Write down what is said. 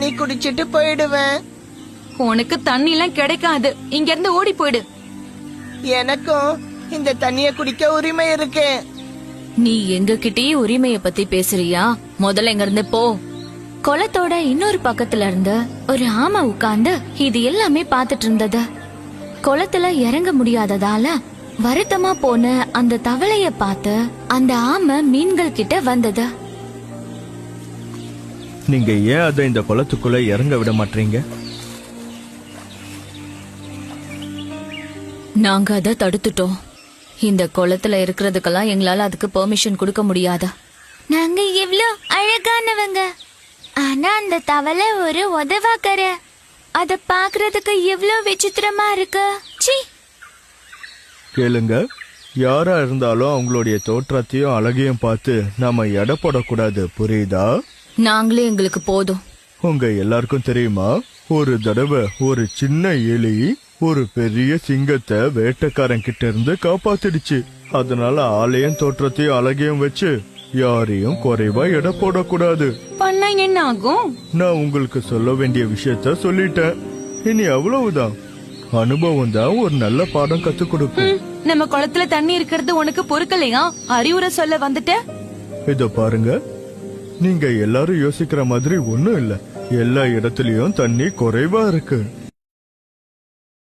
தண்ணி குடிச்சிட்டு போயிடுவேன். உனக்கு தண்ணி எல்லாம் கிடைக்காது, இங்க இருந்து ஓடி போயிடு. எனக்கும் இந்த தண்ணிய குடிக்க உரிமை இருக்கு. நீ எங்க கிட்டயே உரிமைய பத்தி பேசுறியா? முதல்ல இங்க இருந்து போ. குளத்தோட இன்னொரு பக்கத்துல இருந்து ஒரு ஆமை உட்கார்ந்து இது எல்லாமே பாத்துட்டு இருந்தது. குளத்துல இறங்க முடியாததால வருத்தமா போன அந்த தவளைய பார்த்து அந்த ஆமை மீன்கள் கிட்ட வந்தது. நீங்க ஏன் அதை இந்த குளத்துக்குள்ள இறங்க விட மாட்டீங்க? நாங்க அதை தடுத்துட்டோம். இந்த குளத்துல இருக்கிறதுக்கெல்லாம் எங்களால அதுக்கு பெர்மிஷன் கொடுக்க முடியாதா? நாங்க எவ்ளோ அழகானவங்க, ஆனா அந்த தவளை ஒரு உதவாக்கற. அத பாக்குறதுக்கு எவ்ளோ விசித்திரமா இருக்கு. சீ. கேளுங்க, யாரா இருந்தாலும் அவங்களுடைய தோற்றத்தையும் அழகையும் பார்த்து நாம எடை போடக்கூடாது, புரியுதா? நாங்களே எங்களுக்கு போதும். உங்க எல்லாருக்கும் தெரியுமா, ஒரு தடவை ஒரு சின்ன எலி ஒரு பெரிய சிங்கத்தை வேட்டைக்காரன் கிட்ட இருந்து காப்பாத்திடுச்சு. அதனால ஆலயம் தோற்றத்தையும் அழகையும் வச்சு யாரையும் குறைவா எடை போடக்கூடாது. பண்ணா என்ன ஆகும்? நான் உங்களுக்கு சொல்ல வேண்டிய விஷயத்த சொல்லிட்டேன். இனி அவ்வளவுதான். அனுபவம் தான் ஒரு நல்ல பாடம் கத்து கொடுக்கும். நம்ம குளத்துல தண்ணி இருக்கிறது உனக்கு பொறுக்கலையா? அறிவுரை சொல்ல வந்துட்ட. இத பாருங்க, நீங்க எல்லாரும் யோசிக்கிற மாதிரி ஒண்ணும் இல்ல. எல்லா இடத்துலயும் தண்ணி குறைவா இருக்கு.